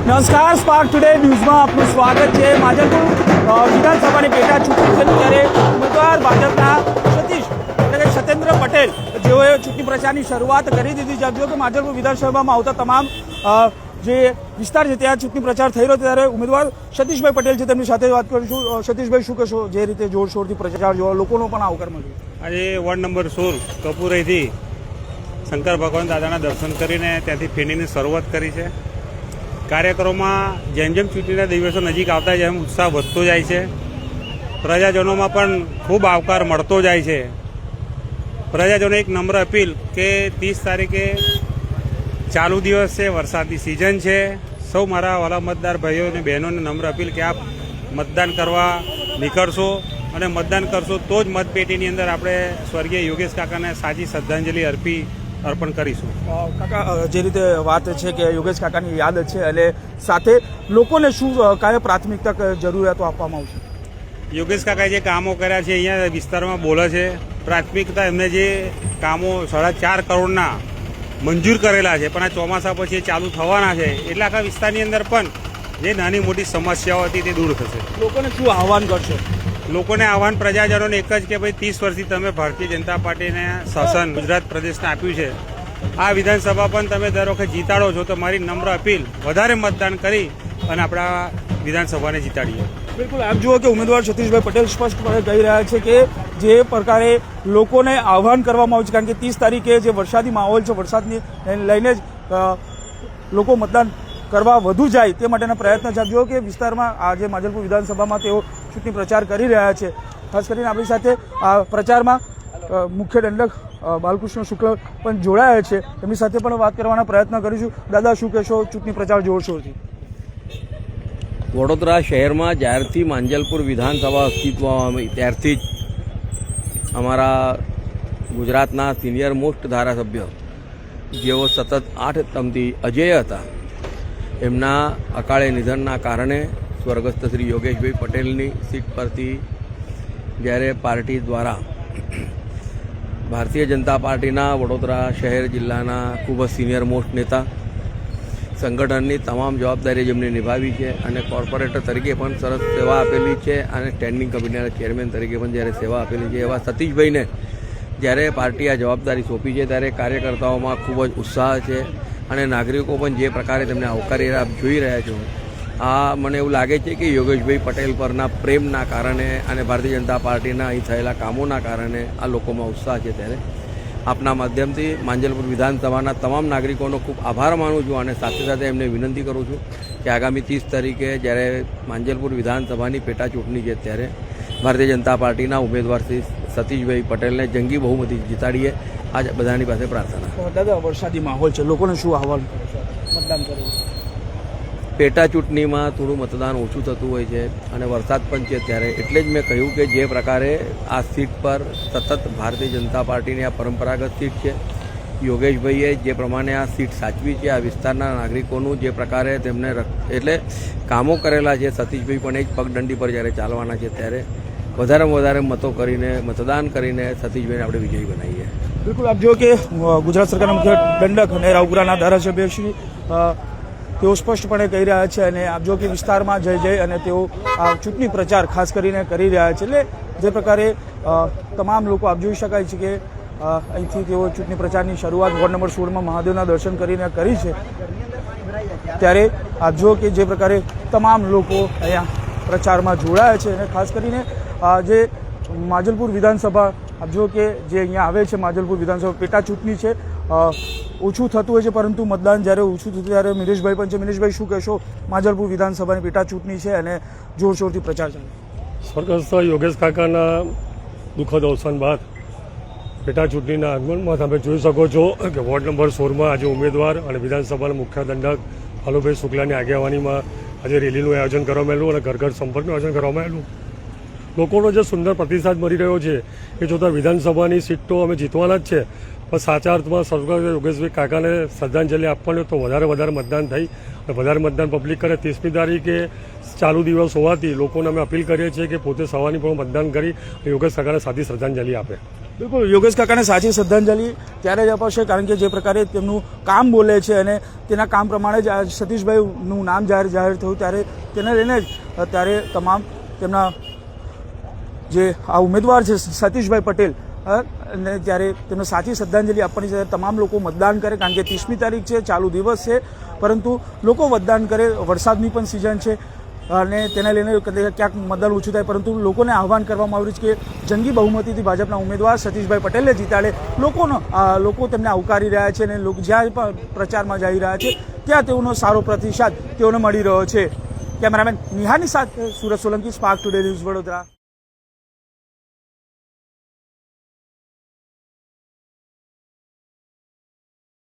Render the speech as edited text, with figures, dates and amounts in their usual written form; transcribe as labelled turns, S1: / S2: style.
S1: નમસ્કાર, spark today ન્યૂઝમાં આપનું સ્વાગત છે। માજલપુર વિધાનસભાની પેટા ચૂંટણી છે ત્યારે ઉમેદવાર ભાજપના સતીશ એટલે કે સત્યેન્દ્ર પટેલ જેઓએ ચૂંટણી પ્રચારની શરૂઆત કરી દીધી છે। જો કે માજલપુર વિધાનસભામાં આવતા તમામ જે વિસ્તાર છે ત્યાં ચૂંટણી પ્રચાર થઈ રહ્યો ત્યારે ઉમેદવાર સતીશભાઈ પટેલ છે તેમની સાથે વાત કરીશું। સતીશભાઈ, શું કહેશો? જે રીતે જોરશોરથી પ્રચાર જોવા લોકોનો પણ આવકાર મળ્યો
S2: આજે વોર્ડ નંબર 16 કપૂરથી શંકર ભગવાન દાદાના દર્શન કરીને ત્યાંથી ફેરીની શરૂઆત કરી છે। કાર્યક્રમોમાં જેમ જેમ ચૂંટણીના દિવસો નજીક આવતા જાય એમ ઉત્સાહ વધતો જાય છે। પ્રજાજનોમાં પણ ખૂબ આવકાર મળતો જાય છે। પ્રજાજનોને એક નમ્ર અપીલ કે 30 તારીખે ચાલુ દિવસ છે, વરસાદની સિઝન છે। સૌ મારા વાલા મતદાર ભાઈઓ અને બહેનોને નમ્ર અપીલ કે આપ મતદાન કરવા નીકળશો અને મતદાન કરશો તો જ મતપેટીની અંદર આપણે સ્વર્ગીય યોગેશ કાકાને સાચી શ્રદ્ધાંજલિ અર્પણ કરીશું।
S1: કાકા, જે રીતે વાત છે કે યોગેશ કાકાની યાદ છે અને સાથે લોકોને શું કયા પ્રાથમિકતા જરૂરિયાતો આપવામાં આવશે?
S2: યોગેશ કાકાએ જે કામો કર્યા છે અહીંયા વિસ્તારમાં બોલે છે। પ્રાથમિકતા એમને જે કામો 4.5 કરોડના મંજૂર કરેલા છે પણ આ ચોમાસા પછી ચાલુ થવાના છે એટલે આખા વિસ્તારની અંદર પણ જે નાની મોટી સમસ્યાઓ હતી તે દૂર થશે।
S1: લોકોને શું આહવાન કરશો?
S2: લોકોને આહવાન પ્રજાજનોને એક જ કે ભાઈ 30 વર્ષથી તમે ભારતીય જનતા પાર્ટીને શાસન ગુજરાત પ્રદેશને આપ્યું છે। આ વિધાનસભા પણ તમે દર વખત જીતાડો છો તો મારી નમ્ર અપીલ વધારે મતદાન કરી અને આપણા વિધાનસભાને જીતાડીએ।
S1: બિલકુલ, આપ જુઓ કે ઉમેદવાર સતીશભાઈ પટેલ સ્પષ્ટપણે કહી રહ્યા છે કે જે પ્રકારે લોકોને આહવાન કરવામાં આવ્યું છે કારણ કે 30 તારીખે જે વરસાદી માહોલ છે વરસાદને લઈને જ લોકો મતદાન કરવા વધુ જાય તે માટેના પ્રયત્ન છે। આપ જુઓ કે વિસ્તારમાં આજે માજલપુર વિધાનસભામાં તેઓ ચૂંટણી પ્રચાર કરી રહ્યા છે। ખાસ કરીને આપણી સાથે આ પ્રચારમાં મુખ્ય દંડક બાલકૃષ્ણ શુક્લ પણ જોડાયા છે, તેમની સાથે પણ વાત કરવાના પ્રયત્ન કરીશું। દાદા, શું કહેશો ચૂંટણી પ્રચાર જોરશોરથી?
S3: વડોદરા શહેરમાં જ્યારથી માંજલપુર વિધાનસભા અસ્તિત્વમાં આવી ત્યારથી જ અમારા ગુજરાતના સિનિયર મોસ્ટ ધારાસભ્ય જેઓ સતત 8 ટર્મથી અજેય હતા એમના અકાળે નિધનના કારણે સ્વર્ગસ્થ શ્રી યોગેશભાઈ પટેલની સીટ પરથી જ્યારે પાર્ટી દ્વારા ભારતીય જનતા પાર્ટીના વડોદરા શહેર જિલ્લાના ખૂબ જ સિનિયર મોસ્ટ નેતા સંગઠનની તમામ જવાબદારી જેમને નિભાવી છે અને કોર્પોરેટર તરીકે પણ સરસ સેવા આપેલી છે અને સ્ટેન્ડિંગ કમિટીના ચેરમેન તરીકે પણ જ્યારે સેવા આપેલી છે એવા સતીશભાઈને જ્યારે પાર્ટી આ જવાબદારી સોંપી છે ત્યારે કાર્યકર્તાઓમાં ખૂબ જ ઉત્સાહ છે અને નાગરિકો પણ જે પ્રકારે તેમને આવકારી આપ જોઈ રહ્યા છો આ મને એવું લાગે છે કે યોગેશભાઈ પટેલ પરના પ્રેમના કારણે અને ભારતીય જનતા પાર્ટીના અહીં થયેલા કામોના કારણે આ લોકોમાં ઉત્સાહ છે। ત્યારે આપના માધ્યમથી માંજલપુર વિધાનસભાના તમામ નાગરિકોનો ખૂબ આભાર માનું છું અને સાથે સાથે એમને વિનંતી કરું છું કે આગામી 30 તારીખે જ્યારે માંજલપુર વિધાનસભાની પેટા ચૂંટણી છે ત્યારે ભારતીય જનતા પાર્ટીના ઉમેદવાર શ્રી સતીશભાઈ પટેલને જંગી બહુમતી જીતાડીએ આ બધાની પાસે પ્રાર્થના।
S1: દાદા, વરસાદી માહોલ છે, લોકોને શું આહવાન કરશો મતદાન કરવું?
S3: પેટા ચૂંટણીમાં થોડું મતદાન ઓછું થતું હોય છે અને વરસાદ પણ છે ત્યારે એટલે જ મેં કહ્યું કે જે પ્રકારે આ સીટ પર સતત ભારતીય જનતા પાર્ટીની આ પરંપરાગત સીટ છે, યોગેશભાઈએ જે પ્રમાણે આ સીટ સાચવી છે આ વિસ્તારના નાગરિકોનું જે પ્રકારે તેમને એટલે કામો કરેલા છે સતીશભાઈ પણ એ જ પગદંડી પર જ્યારે ચાલવાના છે ત્યારે વધારેમાં વધારે મતો કરીને મતદાન કરીને સતીશભાઈને આપણે વિજયી બનાવીએ।
S1: બિલકુલ, આપ જો કે ગુજરાત સરકારના મુખ્ય દંડક અને રાવપુરાના ધારાસભ્ય શ્રી તેઓ સ્પષ્ટપણે કહી રહ્યા છે અને આપ જો કે વિસ્તારમાં જઈ અને તેઓ આ ચૂંટણી પ્રચાર ખાસ કરીને કરી રહ્યા છે। એટલે જે પ્રકારે તમામ લોકો આપ જોઈ શકાય છે કે અહીંથી તેઓ ચૂંટણી પ્રચારની શરૂઆત વોર્ડ નંબર 16માં મહાદેવના દર્શન કરીને કરી છે ત્યારે આપ જો કે જે પ્રકારે તમામ લોકો અહીંયા પ્રચારમાં જોડાયા છે અને ખાસ કરીને જે માજલપુર વિધાનસભા આપ જો કે જે અહીંયા આવે છે માજલપુર વિધાનસભા પેટા ચૂંટણી છે ઓછું થતું હોય છે પરંતુ મતદાન જ્યારે ઓછું થતું ત્યારે મિનેશભાઈ પણ છે। મિનેશભાઈ, શું કહેશો? માજલપુર વિધાનસભાની પેટા ચૂંટણી છે અને જોરશોરથી પ્રચાર ચાલે।
S4: સ્વર્ગસ્થ યોગેશ કાકાના દુઃખદ અવસાન બાદ પેટા ચૂંટણીના આગમનમાં તમે જોઈ શકો છો કે વોર્ડ નંબર 16માં આજે ઉમેદવાર અને વિધાનસભાના મુખ્ય દંડક ભાલુભાઈ શુક્લાની આગેવાનીમાં આજે રેલીનું આયોજન કરવામાં આવેલું અને ઘર ઘર સંપર્કનું આયોજન કરવામાં આવેલું લોકોનો જે સુંદર પ્રતિસાદ મળી રહ્યો છે એ જોતાં વિધાનસભાની સીટ તો અમે જીતવાના જ છે, પણ સાચા અર્થમાં સ્વર્ગસ્થ યોગેશભાઈ કાકાને શ્રદ્ધાંજલિ આપવાની તો વધારે મતદાન થઈ અને વધારે મતદાન પબ્લિક કરે. 30મી તારીખે ચાલુ દિવસ હોવાથી લોકોને અમે અપીલ કરીએ છીએ કે પોતે સવારની પણ મતદાન કરી યોગેશ કાકાને સાચી શ્રદ્ધાંજલિ આપે.
S1: બિલકુલ, યોગેશ કાકાને સાચી શ્રદ્ધાંજલિ ત્યારે જ અપાશે કારણ કે જે પ્રકારે તેમનું કામ બોલે છે અને તેના કામ પ્રમાણે જ આ સતીશભાઈનું નામ જાહેર થયું ત્યારે તેને લઈને જ ત્યારે તમામ તેમના જે આ ઉમેદવાર છે સતીશભાઈ પટેલ અને ત્યારે તેમને સાચી શ્રદ્ધાંજલિ આપવાની છે. તમામ લોકો મતદાન કરે કારણ કે 30મી તારીખ છે, ચાલુ દિવસ છે, પરંતુ લોકો મતદાન કરે. વરસાદની પણ સિઝન છે અને તેને લઈને ક્યાંક મતદાન ઓછું થાય, પરંતુ લોકોને આહવાન કરવામાં આવ્યું છે કે જંગી બહુમતીથી ભાજપના ઉમેદવાર સતીશભાઈ પટેલને જીતાડે. લોકો તેમને આવકારી રહ્યા છે અને જ્યાં પણ પ્રચારમાં જઈ રહ્યા છે ત્યાં તેઓનો સારો પ્રતિસાદ તેઓને મળી રહ્યો છે. કેમેરામેન નિહાની સાથે Surat Solanki, spark today news, Vadodara.